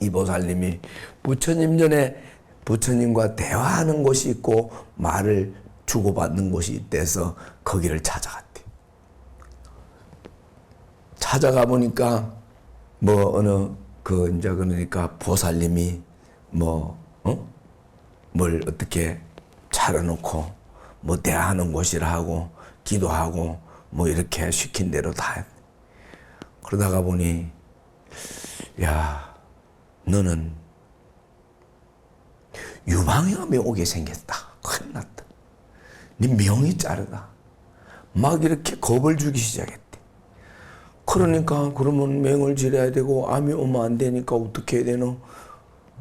이 보살님이 부처님 전에 부처님과 대화하는 곳이 있고 말을 주고받는 곳이 있대서 거기를 찾아갔대. 찾아가 보니까 뭐 어느 그 이제 그러니까 보살님이 뭘 어떻게 차려놓고 뭐 대화하는 곳이라 하고 기도하고 뭐 이렇게 시킨 대로 다 했. 그러다가 보니 야 너는 유방염이 오게 생겼다. 큰일 났다. 네 명이 자르다. 막 이렇게 겁을 주기 시작했대. 그러니까 그러면 맹을 지려야 되고 암이 오면 안 되니까 어떻게 해야 되노?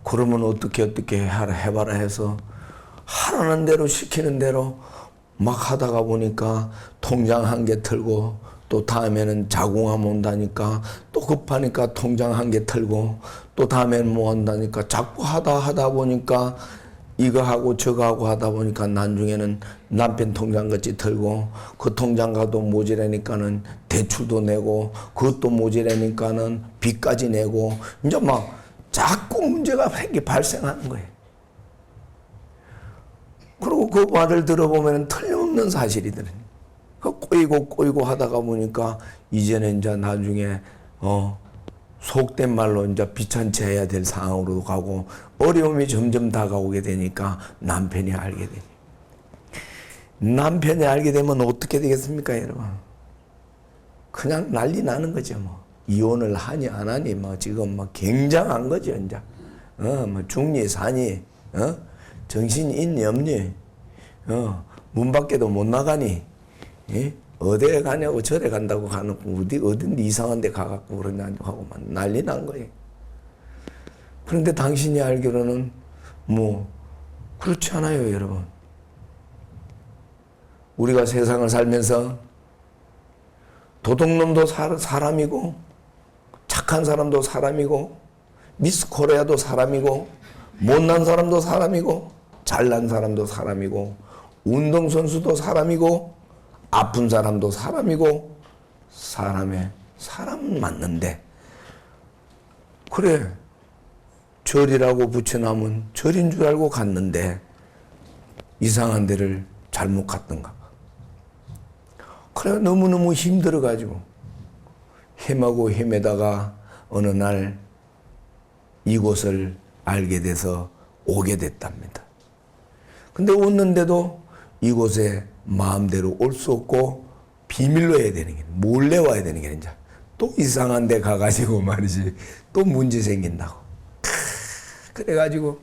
그러면 어떻게 해봐라 해서 하라는 대로 시키는 대로 막 하다가 보니까 통장 한 개 털고 또 다음에는 자궁암 온다니까 또 급하니까 통장 한 개 털고 또 다음에는 뭐 한다니까 자꾸 하다 보니까 이거 하고 저거 하고 하다 보니까 나중에는 남편 통장 같이 털고 그 통장 가도 모자라니까는 대출도 내고 그것도 모자라니까는 빚까지 내고 이제 막 자꾸 문제가 발생하는 거예요. 그리고 그 말을 들어보면 틀림없는 사실이더니 꼬이고 하다가 보니까 이제는 이제 나중에 속된 말로 이제 비천치 해야 될 상황으로 가고 어려움이 점점 다가오게 되니까 남편이 알게 되니 남편이 알게 되면 어떻게 되겠습니까, 여러분? 그냥 난리 나는 거죠, 뭐. 이혼을 하니 안 하니 뭐 지금 뭐 굉장한 거죠, 이제. 뭐 중니 사니, 정신이 있니 없니, 문 밖에도 못 나가니, 예? 어디에 가냐고 절에 간다고 가는 어딘 이상한 데 가갖고 그러냐고 하고 막 난리 난 거예요. 그런데 당신이 알기로는 뭐 그렇지 않아요, 여러분. 우리가 세상을 살면서 도둑놈도 사람이고 착한 사람도 사람이고 미스 코리아도 사람이고 못난 사람도 사람이고 잘난 사람도 사람이고 운동선수도 사람이고 아픈 사람도 사람이고 사람은 맞는데 그래 절이라고 붙여놓으면 절인 줄 알고 갔는데 이상한 데를 잘못 갔던가. 그래 너무너무 힘들어가지고 헤매고 헤매다가 어느 날 이곳을 알게 돼서 오게 됐답니다. 근데 왔는데도 이곳에 마음대로 올 수 없고 비밀로 해야 되는 게 몰래 와야 되는 게 이제 또 이상한 데 가가지고 말이지 또 문제 생긴다고. 그래가지고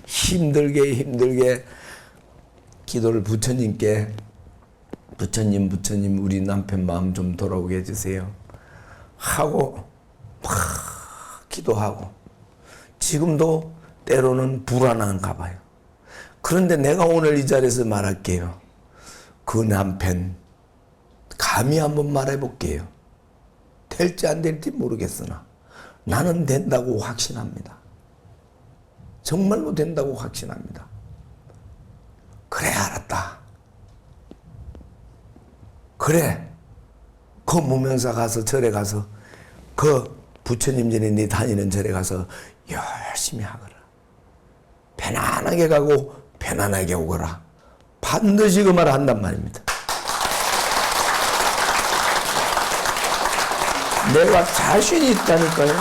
힘들게 기도를 부처님께 부처님 우리 남편 마음 좀 돌아오게 해주세요 하고 막 기도하고 지금도 때로는 불안한가 봐요. 그런데 내가 오늘 이 자리에서 말할게요. 그 남편 감히 한번 말해볼게요. 될지 안 될지 모르겠으나 나는 된다고 확신합니다. 정말로 된다고 확신합니다. 그래 알았다. 그래 그 무명사 가서 절에 가서 그 부처님 전에 네 다니는 절에 가서 열심히 하거라. 편안하게 가고 편안하게 오거라. 반드시 그 말을 한단 말입니다. 내가 자신이 있다니까요.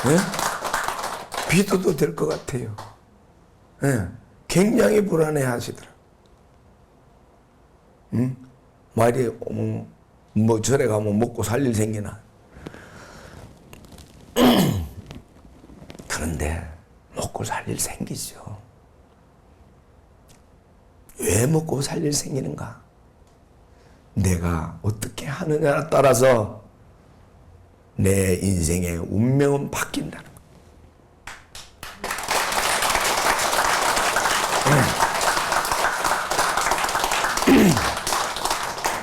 네? 비도도 될 것 같아요. 네. 굉장히 불안해 하시더라. 응? 말이 뭐 절에 가면 먹고 살릴 생기나. 그런데 먹고 살릴 생기죠. 왜 먹고 살릴 생기는가? 내가 어떻게 하느냐에 따라서 내 인생의 운명은 바뀐다는 거예요.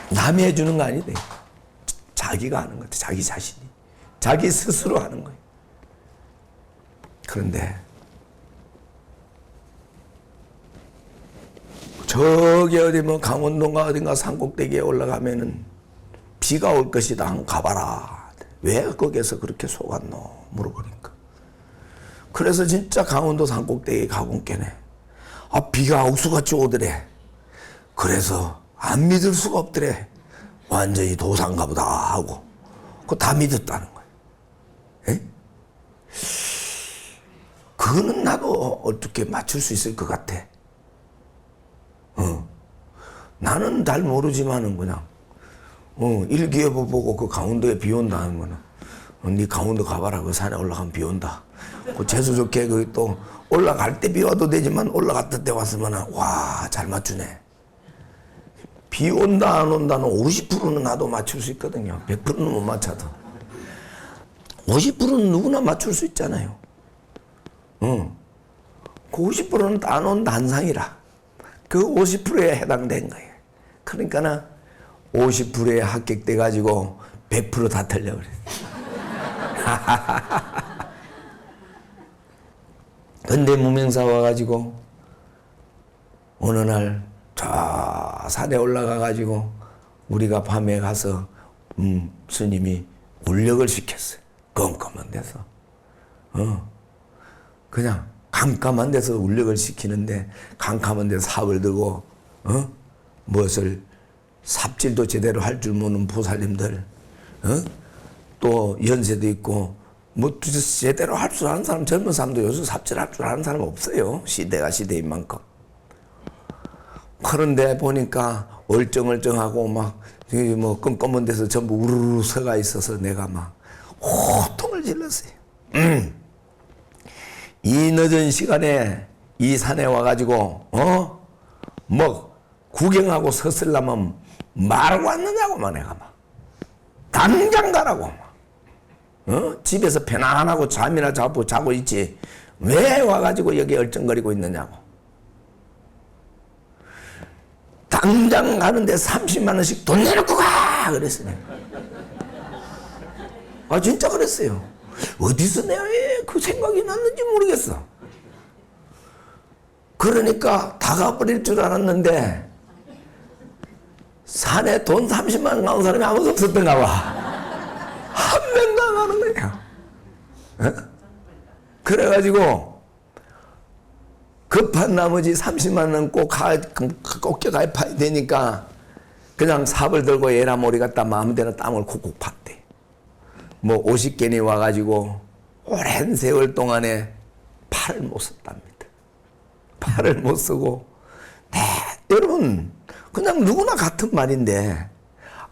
남이 해주는 거 아니대. 자기가 하는 거지. 자기 자신이. 자기 스스로 하는 거예요. 그런데 저기 어디 뭐 강원도인가 어딘가 산꼭대기에 올라가면은 비가 올 것이다. 한번 가봐라. 왜 거기에서 그렇게 속았노? 물어보니까 그래서 진짜 강원도 산꼭대기에 가본 게네. 비가 옥수같이 오더래. 그래서 안 믿을 수가 없더래. 완전히 도산가 보다 하고. 그거 다 믿었다는 거예요. 에? 그거는 나도 어떻게 맞출 수 있을 것 같아. 나는 잘 모르지만은 그냥 일기예보 보고 그 강원도에 비 온다는 거는 네 강원도 가봐라. 그 산에 올라가면 비 온다. 그 재수 좋게 그 또 올라갈 때 비 와도 되지만 올라갔을 때 왔으면 와, 잘 맞추네. 비 온다 안 온다는 50%는 나도 맞출 수 있거든요. 100%는 못 맞춰도 50%는 누구나 맞출 수 있잖아요. 그 50%는 따놓은 단상이라 그 50%에 해당된 거예요. 그러니까 50%에 합격돼 가지고 100% 다 틀려버렸어. 근데 무명사 와가지고 어느 날 저 산에 올라가 가지고 우리가 밤에 가서 스님이 울력을 시켰어요. 껌껌한 데서 그냥 깜깜한 데서 울력을 시키는데 깜깜한 데서 삽을 들고 무엇을 삽질도 제대로 할 줄 모르는 보살님들 또 연세도 있고 뭐 제대로 할 줄 아는 사람 젊은 사람도 요즘 삽질할 줄 아는 사람 없어요. 시대가 시대인 만큼. 그런데 보니까 얼쩡얼쩡하고 막 뭐 껌껌한 데서 전부 우르르 서가 있어서 내가 막 호통을 질렀어요. 이 늦은 시간에 이 산에 와가지고 뭐 구경하고 섰으려면 말고 왔느냐고만 내가 막 당장 가라고 막 집에서 편안하고 잠이나 자고 있지 왜 와가지고 여기 얼쩡거리고 있느냐고. 당장 가는데 30만 원씩 돈 내놓고 가 그랬어요. 진짜 그랬어요. 어디서 내가 왜 그 생각이 났는지 모르겠어. 그러니까 다 가버릴 줄 알았는데 산에 돈 30만 원 나온 사람이 아무도 없었던가 봐. 한 명도 안 가는 거예요. 그래가지고 급한 나머지 30만 원 꼭 가입해야 되니까 그냥 삽을 들고 에라모리 갖다 마음대로 땅을 콕콕 팠대. 뭐 50개니 와가지고 오랜 세월 동안에 팔을 못 썼답니다. 팔을 못 쓰고 여러분 그냥 누구나 같은 말인데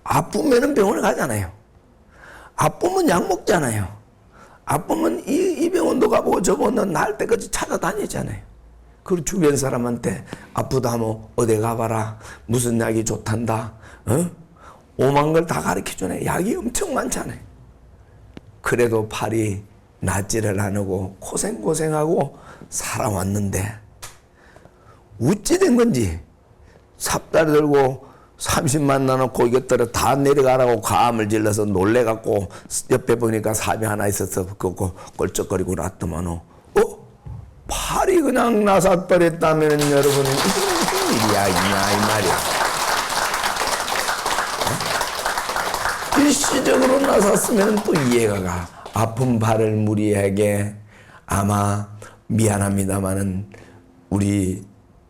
아프면은 병원에 가잖아요. 아프면 약 먹잖아요. 아프면 이 병원도 가보고 저 병원도 날 때까지 찾아다니잖아요. 그리고 주변 사람한테 아프다 하면 어디 가봐라. 무슨 약이 좋단다. 오만 걸 다 가르쳐주네. 약이 엄청 많잖아요. 그래도 팔이 낫지를 안 하고 고생하고 살아왔는데 어찌 된 건지 삽다리 들고 30만 나놓고 이것들을 다 내려가라고 가음을 질러서 놀래갖고 옆에 보니까 삽이 하나 있어서 그거 껄쩍거리고 놨더만은 팔이 그냥 나사버렸다면 여러분 무슨 일이야 이 말이야. 일시적으로 나섰으면 또 이해가 가. 아픈 팔을 무리하게 아마 미안합니다마는 우리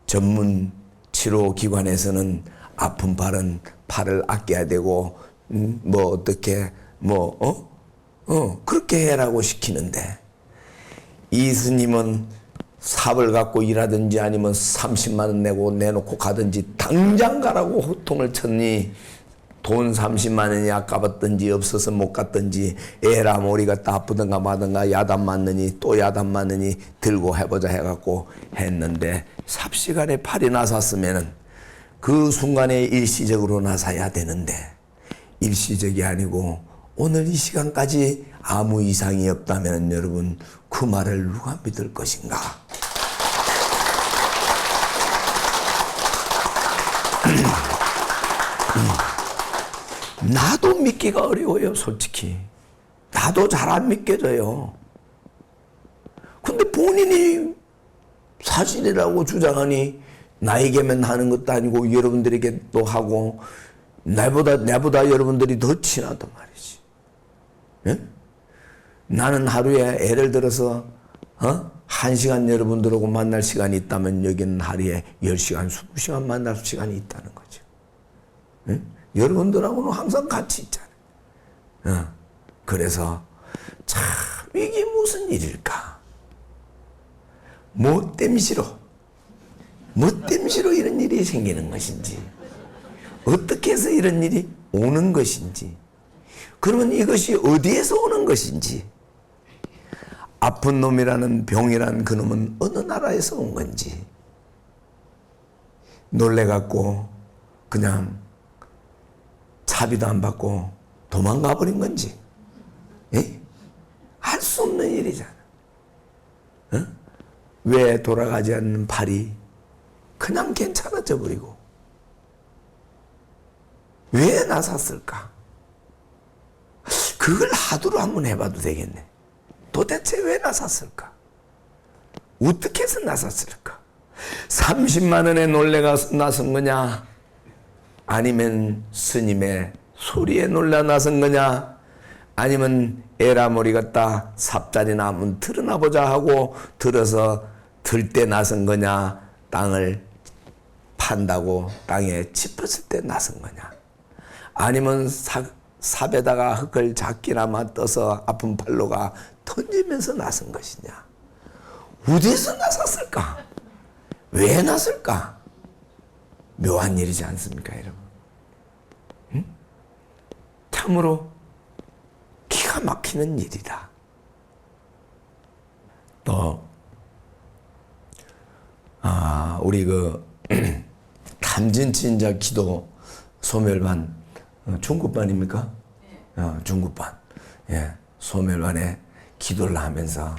전문 치료기관에서는 아픈 팔을 아껴야 되고 뭐 어떻게 그렇게 해라고 시키는데 이 스님은 삽을 갖고 일하든지 아니면 30만 원 내놓고 가든지 당장 가라고 호통을 쳤니 돈 30만 원이 아까웠든지 없어서 못 갔든지 에라 머리가 아프든가 마든가 야단 맞느니 또 야단 맞느니 들고 해보자 해갖고 했는데 삽시간에 팔이 나섰으면은 그 순간에 일시적으로 나서야 되는데 일시적이 아니고 오늘 이 시간까지 아무 이상이 없다면 여러분 그 말을 누가 믿을 것인가? 나도 믿기가 어려워요, 솔직히. 나도 잘 안 믿겨져요. 근데 본인이 사실이라고 주장하니 나에게만 하는 것도 아니고 여러분들에게 또 하고 내보다 여러분들이 더 친하단 말이지. 예? 나는 하루에 예를 들어서 1시간 여러분들하고 만날 시간이 있다면 여기는 하루에 10시간, 20시간 만날 시간이 있다는 거죠. 응? 여러분들하고는 항상 같이 있잖아요. 그래서 참 이게 무슨 일일까? 뭐 땜시로 이런 일이 생기는 것인지, 어떻게 해서 이런 일이 오는 것인지, 그러면 이것이 어디에서 오는 것인지, 아픈 놈이라는 병이란 그놈은 어느 나라에서 온 건지, 놀래갖고 그냥 차비도 안 받고 도망가 버린 건지, 할 수 없는 일이잖아. 왜 돌아가지 않는 팔이 그냥 괜찮아져 버리고, 왜 나섰을까? 그걸 하두로 한번 해봐도 되겠네. 도대체 왜 나섰을까? 어떻게 해서 나섰을까? 30만 원의 놀래가 나선 거냐? 아니면 스님의 소리에 놀라 나선 거냐? 아니면 에라 머리 같다 삽자리나 한번 들어나 보자 하고 들어서 들 때 나선 거냐? 땅을 판다고 땅에 짚었을 때 나선 거냐? 아니면 삽에다가 흙을 작기나마 떠서 아픈 팔로가 던지면서 나선 것이냐? 어디에서 나섰을까? 왜 나설까? 묘한 일이지 않습니까, 여러분? 응? 참으로 기가 막히는 일이다. 또 우리 탐진친자 기도 소멸반 중급반입니까? 중급반. 예, 소멸반에 기도를 하면서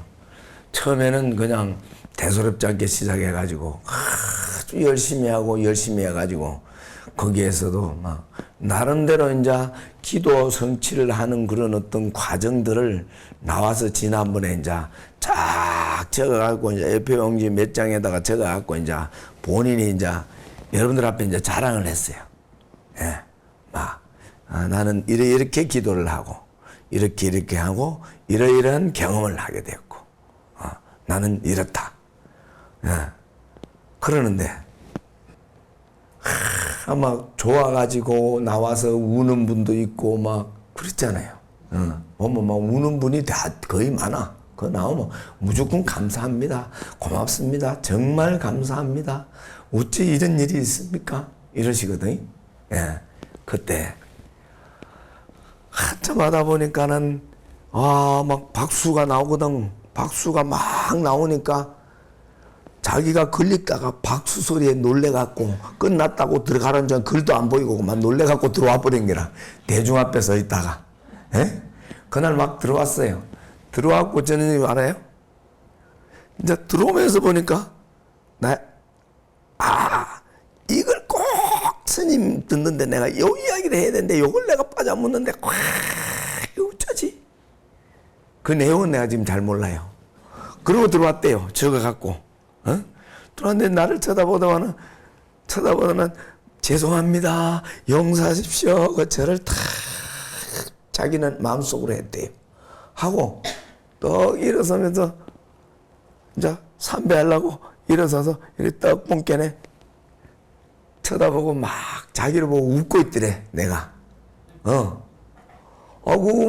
처음에는 그냥 대수롭지 않게 시작해가지고 아주 열심히 해가지고 거기에서도 막 나름대로 이제 기도 성취를 하는 그런 어떤 과정들을 나와서 지난번에 이제 쫙 적어갖고 이제 F 용지 몇 장에다가 적어갖고 이제 본인이 이제 여러분들 앞에 이제 자랑을 했어요. 예, 나는 이렇게 기도를 하고 이렇게 하고 이러이러한 경험을 하게 되었고 나는 이렇다. 예. 그러는데 막 좋아가지고 나와서 우는 분도 있고 막 그랬잖아요. 보면 막 우는 분이 다 거의 많아. 그거 나오면 무조건 감사합니다. 고맙습니다. 정말 감사합니다. 어찌 이런 일이 있습니까? 이러시거든. 예. 그때 한참 하다 보니까는 막 박수가 나오거든. 박수가 막 나오니까 자기가 걸리다가 박수 소리에 놀래갖고 끝났다고 들어가는 전 글도 안 보이고 막 놀래갖고 들어와 버린 게라. 대중 앞에 서 있다가. 예? 그날 막 들어왔어요. 들어왔고 저는 알아요? 이제 들어오면서 보니까 이걸 꼭 스님 듣는데 내가 요 이야기를 해야 되는데 요걸 내가 빠져묻는데 이거 어쩌지? 그 내용은 내가 지금 잘 몰라요. 그러고 들어왔대요. 적어갖고. 들어왔는데 나를 쳐다보다가는 죄송합니다. 용서하십시오. 그 저를 탁 자기는 마음속으로 했대요. 하고 또 일어서면서 이제 삼배하려고 일어서서 이렇게 떡 뽕깨네 쳐다보고 막 자기를 보고 웃고 있더래. 내가 그거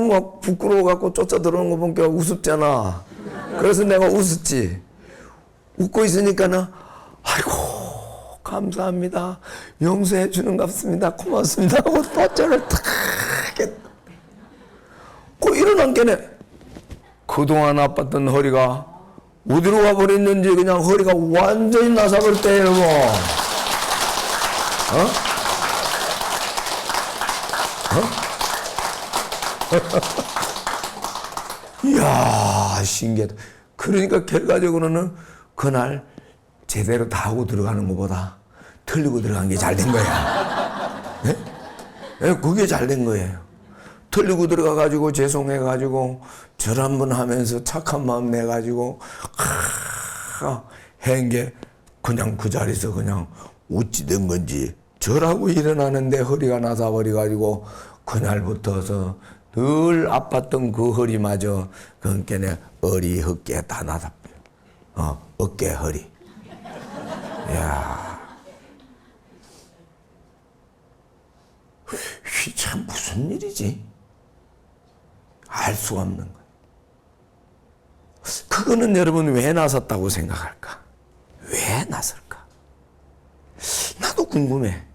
막 부끄러워갖고 쫓아 들어오는 거 보니까 우습잖아. 그래서 내가 웃었지. 웃고 있으니까는 아이고 감사합니다. 용서해 주는 것 같습니다. 고맙습니다. 하고 또 저를 탁 했다. 그 일어난 게네 그동안 아팠던 허리가 어디로 가버렸는지 그냥 허리가 완전히 나사버릴 때예요. 이야 신기하다. 그러니까 결과적으로는 그날 제대로 다 하고 들어가는 것보다 틀리고 들어간 게 잘 된 거야. 네? 네, 그게 잘 된 거예요. 틀리고 들어가가지고 죄송해가지고 절 한번 하면서 착한 마음 내가지고 한 게 그냥 그 자리에서 그냥 어찌 된 건지 절하고 일어나는데 허리가 나사버려가지고 그날부터서 늘 아팠던 그 허리마저 그러니까 어리헛게 다 나사버려. 어깨, 허리. 야, 이게 참 무슨 일이지? 알 수가 없는 거예요. 그거는 여러분 왜 나섰다고 생각할까? 왜 나설까? 나도 궁금해.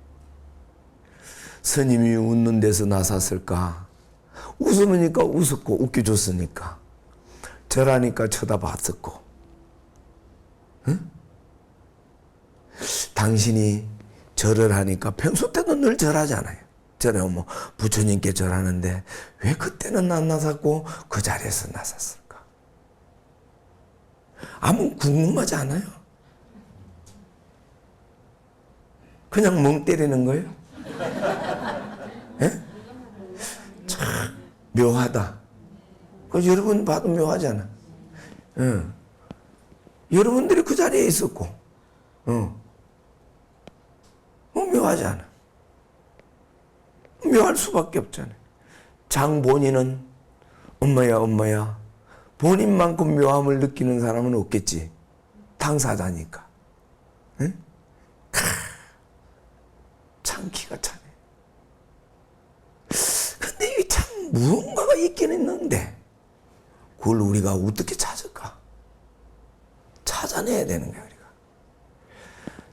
스님이 웃는 데서 나섰을까? 웃으니까 웃었고 웃겨줬으니까. 절하니까 쳐다봤었고. 응? 당신이 절을 하니까 평소 때도 늘 절하잖아요. 절에 뭐 부처님께 절하는데 왜 그때는 안 나섰고 그 자리에서 나섰을까? 아무 궁금하지 않아요? 그냥 멍 때리는 거예요? 예? 참 묘하다. 그 여러분 봐도 묘하잖아. 여러분들이 그 자리에 있었고, 묘하지 않아. 묘할 수밖에 없잖아요. 장본인은 엄마야 본인만큼 묘함을 느끼는 사람은 없겠지. 당사자니까. 응? 참 기가 차네. 근데 이게 참 무언가가 있긴 있는데 그걸 우리가 어떻게 찾을까? 찾아내야 되는 거야, 우리가.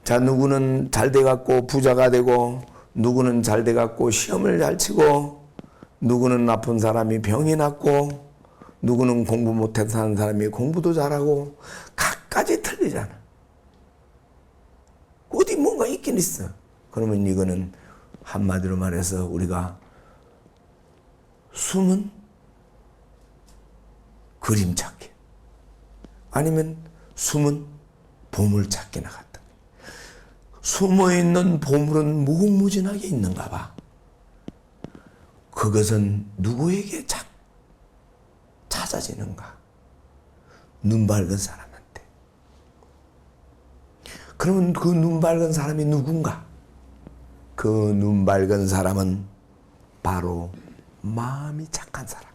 자, 누구는 잘 돼갖고 부자가 되고, 누구는 잘 돼갖고 시험을 잘 치고, 누구는 나쁜 사람이 병이 났고, 누구는 공부 못해서 사는 사람이 공부도 잘하고, 각가지 틀리잖아. 어디 뭔가 있긴 있어. 그러면 이거는 한마디로 말해서 우리가 숨은 그림 찾기, 아니면 숨은 보물 찾기 나갔다. 숨어있는 보물은 무궁무진하게 있는가 봐. 그것은 누구에게 찾아지는가? 눈 밝은 사람한테. 그러면 그 눈 밝은 사람이 누군가? 그 눈 밝은 사람은 바로 마음이 착한 사람.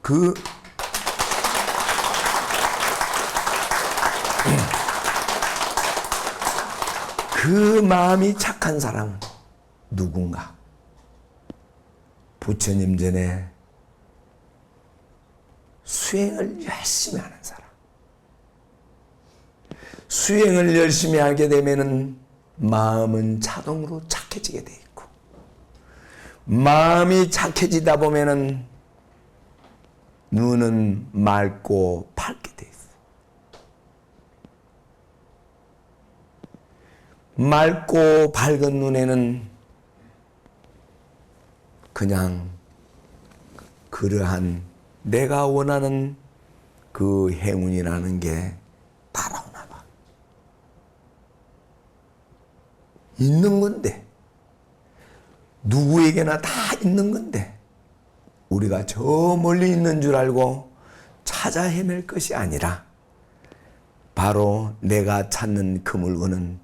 그 마음이 착한 사람은 누군가? 부처님 전에 수행을 열심히 하는 사람. 수행을 열심히 하게 되면은 마음은 자동으로 착해지게 돼 있고, 마음이 착해지다 보면은 눈은 맑고 밝게 돼 있어. 맑고 밝은 눈에는 그냥 그러한 내가 원하는 그 행운이라는 게 따라오나 봐. 있는 건데, 누구에게나 다 있는 건데, 우리가 저 멀리 있는 줄 알고 찾아 헤맬 것이 아니라 바로 내가 찾는 그 물건은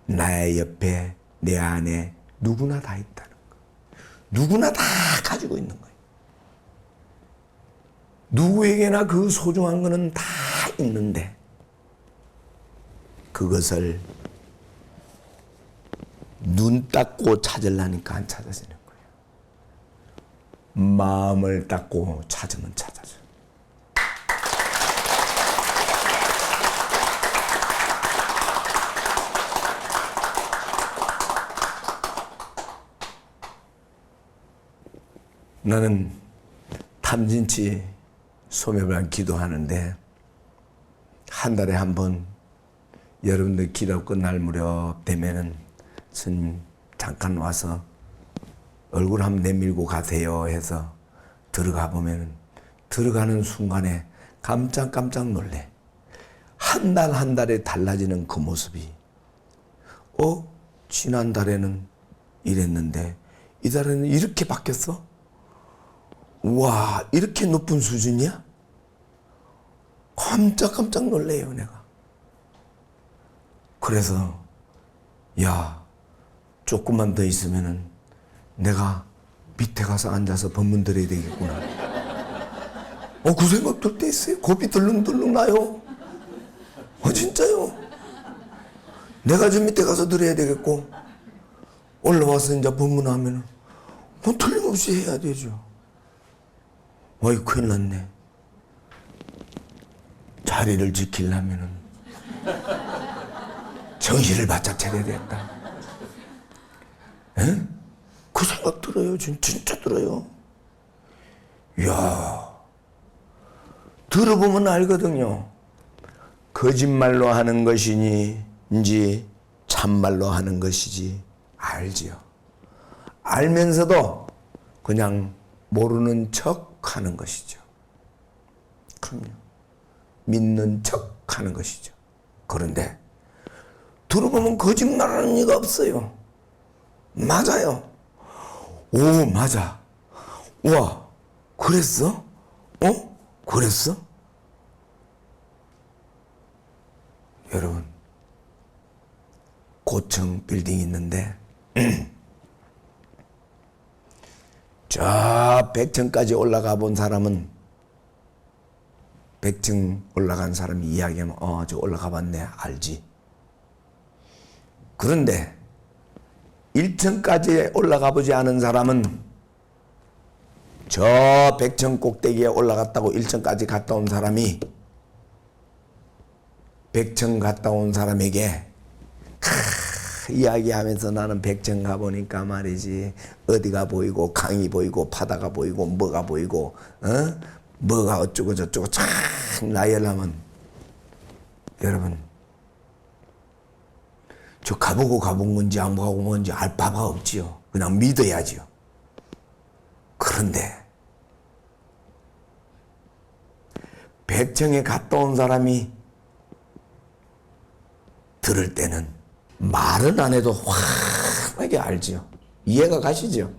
나의 옆에, 내 안에 누구나 다 있다는 거. 누구나 다 가지고 있는 거예요. 누구에게나 그 소중한 거는 다 있는데 그것을 눈 닦고 찾으려니까 안 찾아지는 거예요. 마음을 닦고 찾으면 찾아져. 나는 탐진치 소매발 기도하는데 한 달에 한 번 여러분들 기도 끝날 무렵 되면은 스님 잠깐 와서 얼굴 한번 내밀고 가세요 해서 들어가 보면은 들어가는 순간에 깜짝 놀래. 한 달 한 달에 달라지는 그 모습이 지난달에는 이랬는데 이 달에는 이렇게 바뀌었어? 와, 이렇게 높은 수준이야? 깜짝 놀래요, 내가. 그래서 야, 조금만 더 있으면은 내가 밑에 가서 앉아서 법문 들어야 되겠구나. 그 생각 들 때 있어요. 겁이 들렁들렁 나요. 진짜요. 내가 저 밑에 가서 들어야 되겠고, 올라와서 이제 법문하면은, 틀림없이 해야 되죠. 큰일 났네. 자리를 지키려면은, 정신을 바짝 차려야 되겠다. 에? 그 생각 들어요. 진짜 들어요. 이야. 들어보면 알거든요. 거짓말로 하는 것이니 참말로 하는 것이지 알지요. 알면서도 그냥 모르는 척 하는 것이죠. 그럼요. 믿는 척 하는 것이죠. 그런데 들어보면 거짓말하는 이가 없어요. 맞아요. 오, 맞아. 우와, 그랬어? 그랬어? 여러분, 고층 빌딩이 있는데 저 100층까지 올라가 본 사람은 100층 올라간 사람이 이야기하면 저 올라가 봤네 알지. 그런데 1층까지 올라가 보지 않은 사람은 저 100층 꼭대기에 올라갔다고 1층까지 갔다 온 사람이 100층 갔다 온 사람에게 이야기하면서 나는 100층 가보니까 말이지 어디가 보이고 강이 보이고 바다가 보이고 뭐가 보이고 뭐가 어쩌고 저쩌고 참 나열하면 여러분 저 가보고 가본 건지 안 가본 건지 알 바가 없지요. 그냥 믿어야지요. 그런데 100층에 갔다 온 사람이 들을 때는 말은 안 해도 확하게 알지요. 이해가 가시죠?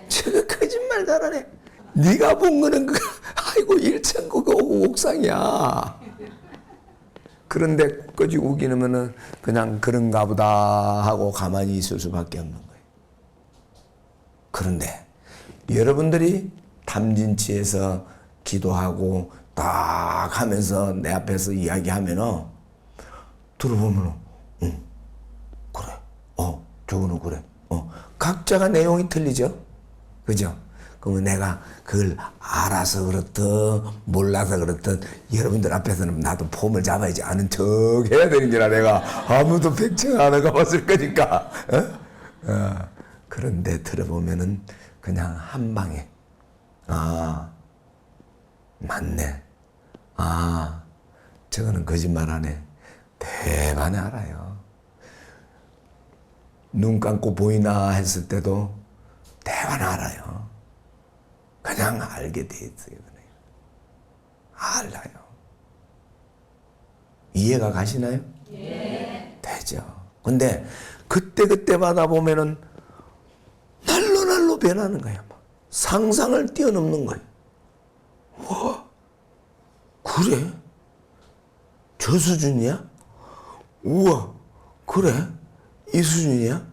저거 거짓말 잘하네. 네가 본 거는 아이고 1층 그거 옥상이야. 그런데 꺼지 우기면은 그냥 그런가 보다 하고 가만히 있을 수밖에 없는 거예요. 그런데 여러분들이 담진치에서 기도하고 딱 하면서 내 앞에서 이야기하면은 들어보면은 그래. 저거는 그래. 각자가 내용이 틀리죠. 그죠? 그러면 내가 그걸 알아서 그렇든 몰라서 그렇든 여러분들 앞에서는 나도 폼을 잡아야지 아는 척 해야 되는 게라 내가 아무도 100층 안 가봤을 거니까. 그런데 들어보면은 그냥 한 방에 맞네. 저거는 거짓말하네. 대만에 알아요. 눈 감고 보이나 했을 때도 대만에 알아요. 그냥 알게 돼 있어요. 알아요. 이해가 가시나요? 예. 되죠. 근데 그때마다 보면은 날로 변하는 거예요. 상상을 뛰어넘는 거예요. 와, 그래? 저 수준이야? 우와, 그래? 이 수준이야?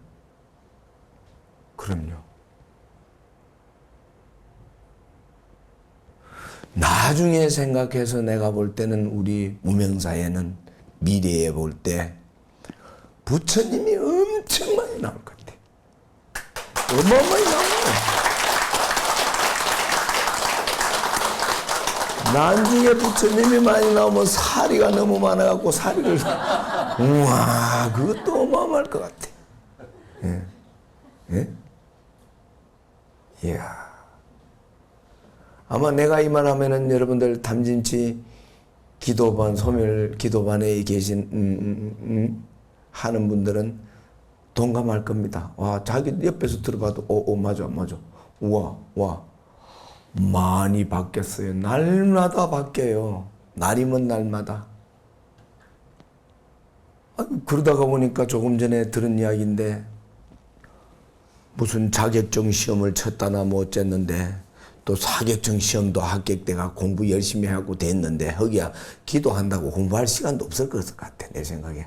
그럼요. 나중에 생각해서 내가 볼 때는 우리 무명사에는 미래에 볼 때 부처님이 엄청 많이 나올 것 같아. 어마어마히 나와요. 나중에 부처님이 많이 나오면 사리가 너무 많아갖고 사리를 우와 그것도 어마어마할 것 같아. 예? 예? 이야. 아마 내가 이 말 하면은 여러분들 담진치 기도반, 소멸 기도반에 계신, 하는 분들은 동감할 겁니다. 와, 자기 옆에서 들어봐도, 맞아. 우와, 와. 많이 바뀌었어요. 날마다 바뀌어요. 날이면 날마다. 그러다가 보니까 조금 전에 들은 이야기인데, 무슨 자격증 시험을 쳤다나 뭐 어쨌는데, 또 사격증 시험도 합격돼가 공부 열심히 하고 됐는데 거기야 기도한다고 공부할 시간도 없을 것 같아 내 생각에.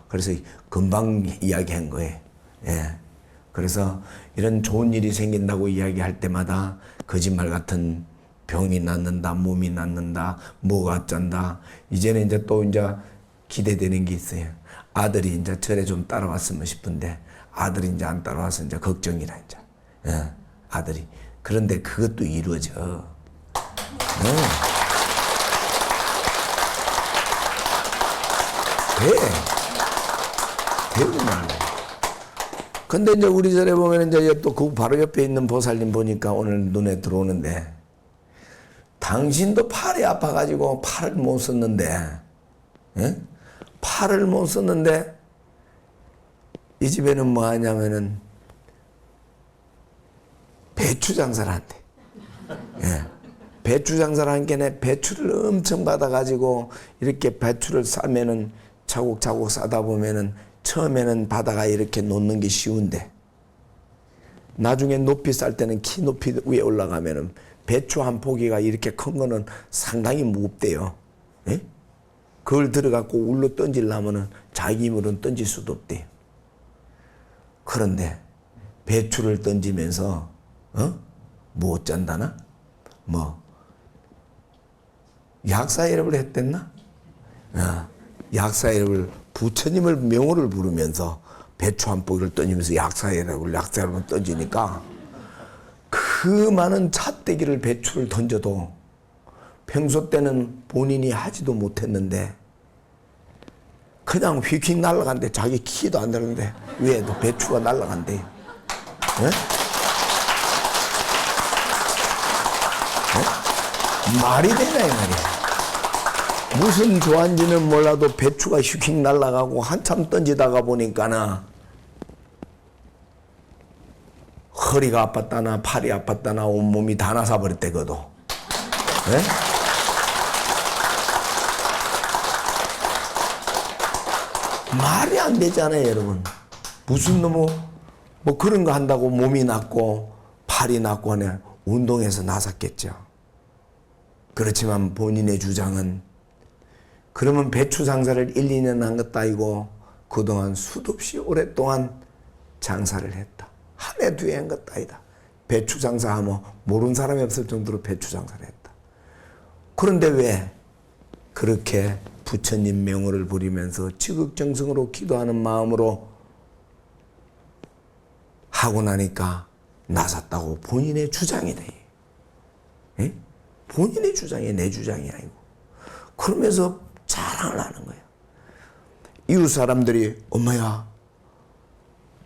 그래서 금방 이야기한 거예요. 예. 그래서 이런 좋은 일이 생긴다고 이야기할 때마다 거짓말 같은 병이 낫는다, 몸이 낫는다, 뭐가 짠다. 이제는 이제 또 이제 기대되는 게 있어요. 아들이 이제 절에 좀 따라왔으면 싶은데 아들이 이제 안 따라와서 이제 걱정이라 이제. 아들이. 그런데 그것도 이루어져. 되구나. 근데 이제 우리 절에 보면 이제 또 그 바로 옆에 있는 보살님 보니까 오늘 눈에 들어오는데, 당신도 팔이 아파가지고 팔을 못 썼는데, 팔을 못 썼는데, 이 집에는 뭐 하냐면은, 배추 장사를 한대. 배추 장사를 한 게네, 배추를 엄청 받아가지고, 이렇게 배추를 싸면은, 차곡차곡 싸다 보면은, 처음에는 바다가 이렇게 놓는 게 쉬운데 나중에 높이 쌀 때는 키 높이 위에 올라가면은 배추 한 포기가 이렇게 큰 거는 상당히 무겁대요. 예? 그걸 들어갖고 울로 던지려면은 자기 힘으로는 던질 수도 없대요. 그런데 배추를 던지면서 뭐 어쩐다나? 뭐 약사이름을 했댔나? 약사이름을 부처님을 명호를 부르면서 배추 한 포기를 던지면서 약사이름을 던지니까 그 많은 잣대기를 배추를 던져도 평소 때는 본인이 하지도 못했는데 그냥 휙휙 날아간대. 자기 키도 안 되는데 위에도 배추가 날아간대. 말이 되나 이 말이야. 무슨 좋아한지는 몰라도 배추가 휙휙 날아가고 한참 던지다가 보니까는 허리가 아팠다나 팔이 아팠다나 온몸이 다 나사버렸대. 그도 말이 안 되잖아요 여러분. 무슨 뭐 그런 거 한다고 몸이 낫고 팔이 낫고 하네. 운동해서 나섰겠죠. 그렇지만 본인의 주장은 그러면 배추 장사를 1, 2년 한 것도 아니고 그동안 수도 없이 오랫동안 장사를 했다. 한 해, 두 해 한 것도 아니다. 배추 장사하면 모르는 사람이 없을 정도로 배추 장사를 했다. 그런데 왜 그렇게 부처님 명호를 부리면서 지극정성으로 기도하는 마음으로 하고 나니까 나섰다고 본인의 주장이래. 본인의 주장이 내 주장이 아니고. 그러면서 자랑을 하는 거예요. 이웃 사람들이 엄마야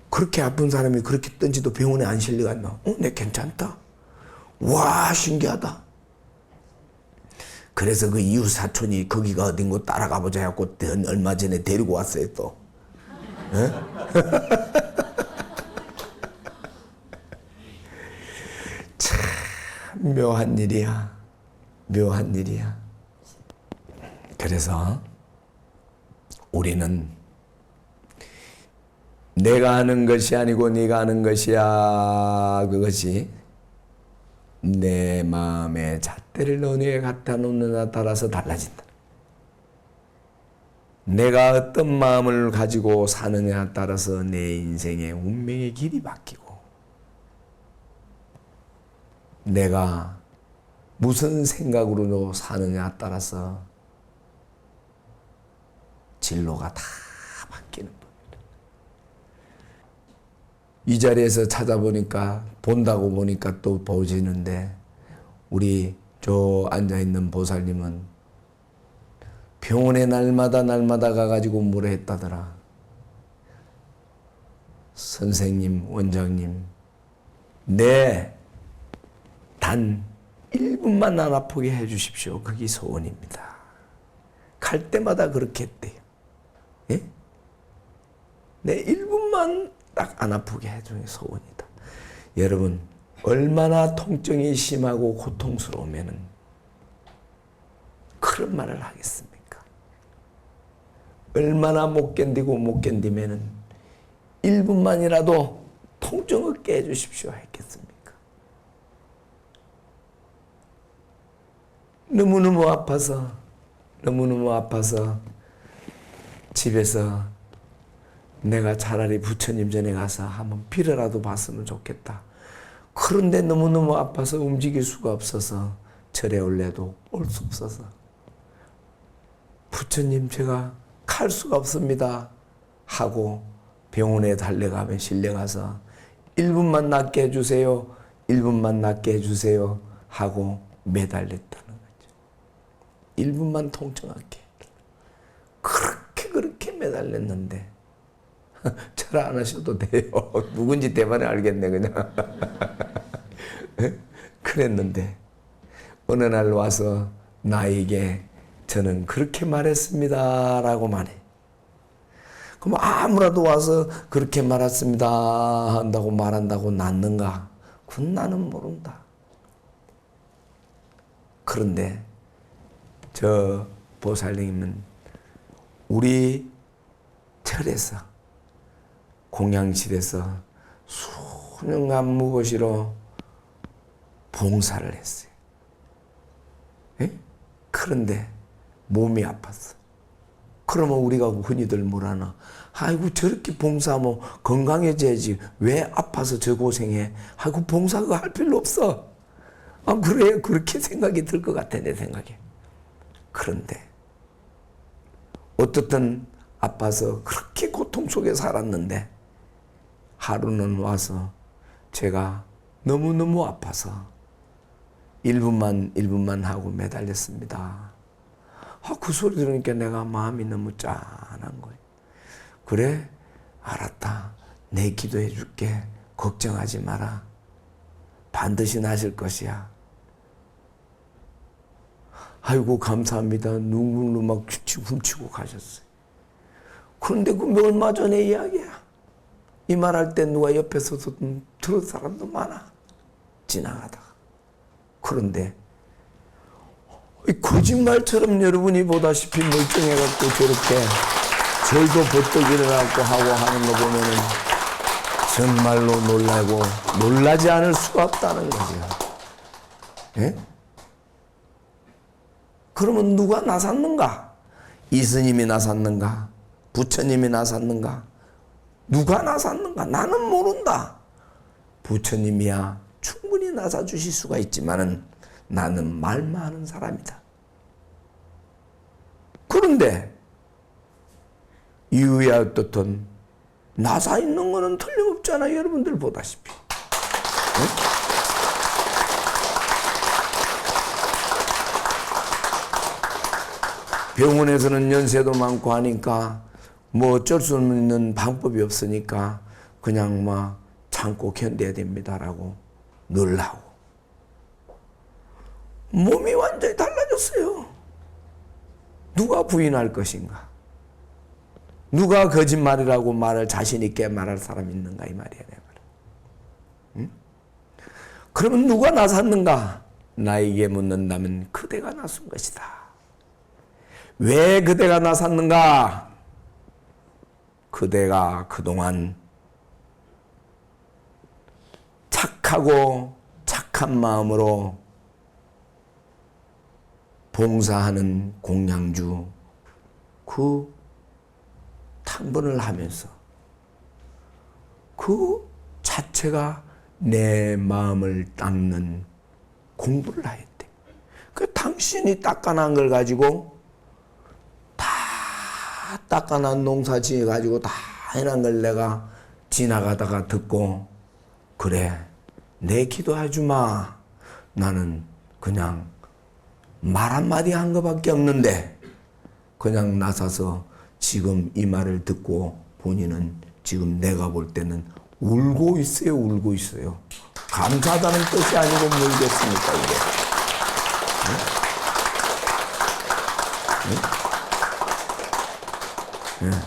그렇게 아픈 사람이 그렇게 던지도 병원에 안 실려갔나? 내 괜찮다. 와 신기하다. 그래서 그 이웃 사촌이 거기가 어딘고 따라가 보자 해갖고 얼마 전에 데리고 왔어요 또. 참 묘한 일이야. 묘한 일이야. 그래서 우리는 내가 하는 것이 아니고 네가 하는 것이야. 그것이 내 마음의 잣대를 어느 에 갖다 놓느냐에 따라서 달라진다. 내가 어떤 마음을 가지고 사느냐에 따라서 내 인생의 운명의 길이 바뀌고 내가 무슨 생각으로 사느냐에 따라서 진로가 다 바뀌는 겁니다. 이 자리에서 찾아보니까 본다고 보니까 또 보시는데 우리 저 앉아있는 보살님은 병원에 날마다 가가지고 뭐라 했다더라. 선생님, 원장님, 단 1분만 안 아프게 해주십시오. 그게 소원입니다. 갈 때마다 그렇게 했대요. 예? 내 1분만 딱 안 아프게 해주는 게 소원이다. 여러분, 얼마나 통증이 심하고 고통스러우면은 그런 말을 하겠습니까? 얼마나 못 견디면은 1분만이라도 통증 없게 해주십시오 했겠습니까? 너무너무 아파서 집에서 내가 차라리 부처님 전에 가서 한번 빌어라도 봤으면 좋겠다. 그런데 너무너무 아파서 움직일 수가 없어서 절에 올래도 올 수 없어서 부처님 제가 갈 수가 없습니다 하고 병원에 달려가면 실려가서 1분만 낫게 해주세요. 1분만 낫게 해주세요 하고 매달렸다는 거죠. 1분만 통증하게. 그렇게 매달렸는데 절 안 하셔도 돼요. 누군지 대만에 알겠네 그냥. 그랬는데 어느 날 와서 나에게 저는 그렇게 말했습니다 라고 말해. 그럼 아무라도 와서 그렇게 말했습니다 한다고 말한다고 낫는가? 그건 나는 모른다. 그런데 저 보살님은 우리 절에서 공양실에서 수년간 무고시로 봉사를 했어요. 에? 그런데 몸이 아팠어. 그러면 우리가 흔히들 뭐라나? 아이고 저렇게 봉사하면 건강해져야지 왜 아파서 저 고생해? 아이고 봉사 그거 할 필요 없어. 아 그래 그렇게 생각이 들 것 같아 내 생각에. 그런데 어떻든 아파서 그렇게 고통 속에 살았는데 하루는 와서 제가 너무너무 아파서 1분만 하고 매달렸습니다. 그 소리 들으니까 내가 마음이 너무 짠한 거예요. 그래? 알았다. 내 기도해 줄게. 걱정하지 마라. 반드시 나실 것이야. 아이고 감사합니다. 눈물로 막 훔치고 가셨어요. 그런데 그 얼마 전에 이야기야. 이 말할 때 누가 옆에서 들은 사람도 많아. 지나가다가. 그런데 거짓말처럼 여러분이 보다시피 멀쩡해갖고 저렇게 절도 버떡 일어나고 하고 하는 거 보면은 정말로 놀라고 놀라지 않을 수가 없다는 거죠. 예? 그러면 누가 나섰는가? 이스님이 나섰는가? 부처님이 나섰는가? 누가 나섰는가? 나는 모른다. 부처님이야 충분히 나서 주실 수가 있지만은 나는 말만 하는 사람이다. 그런데 이유야 어떻든 나사 있는 거는 틀림없잖아요. 여러분들 보다시피. 네? 병원에서는 연세도 많고 하니까 뭐 어쩔 수 없는 방법이 없으니까 그냥 막 참고 견뎌야 됩니다라고 늘 하고 몸이 완전히 달라졌어요. 누가 부인할 것인가? 누가 거짓말이라고 말을 자신 있게 말할 사람이 있는가 이 말이야 내 말. 응? 그러면 누가 나섰는가? 나에게 묻는다면 그대가 나선 것이다. 왜 그대가 나섰는가? 그대가 그동안 착하고 착한 마음으로 봉사하는 공양주 그 탕번을 하면서 그 자체가 내 마음을 닦는 공부를 하였대. 그 당신이 닦아난 걸 가지고 다 닦아난 농사 지어가지고 다 해난 걸 내가 지나가다가 듣고 그래 내 기도하지 마. 나는 그냥 말 한마디 한 것밖에 없는데 그냥 나서서 지금 이 말을 듣고 본인은 지금 내가 볼 때는 울고 있어요. 울고 있어요. 감사하다는 뜻이 아니고 뭐겠습니까 이게. 네? 네? 네.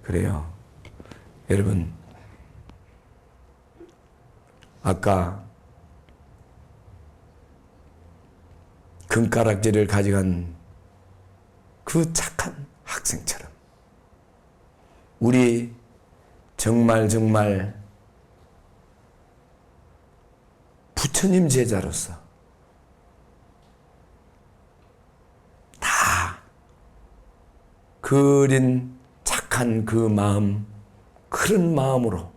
그래요. 여러분 아까 금가락지를 가져간 그 착한 학생처럼 우리 정말 부처님 제자로서 다 그린 착한 그 마음 그런 마음으로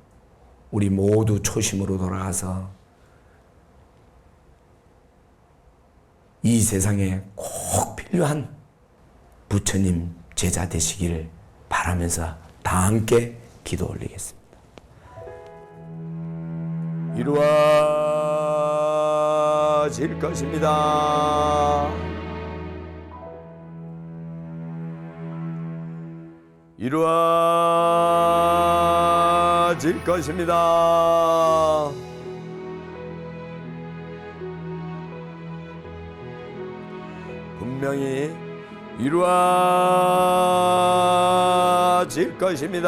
우리 모두 초심으로 돌아가서 이 세상에 꼭 필요한 부처님 제자 되시기를 바라면서 다 함께 기도 올리겠습니다. 이루어질 것입니다. 이루어질 것입니다. 분명히 이루어질 것입니다.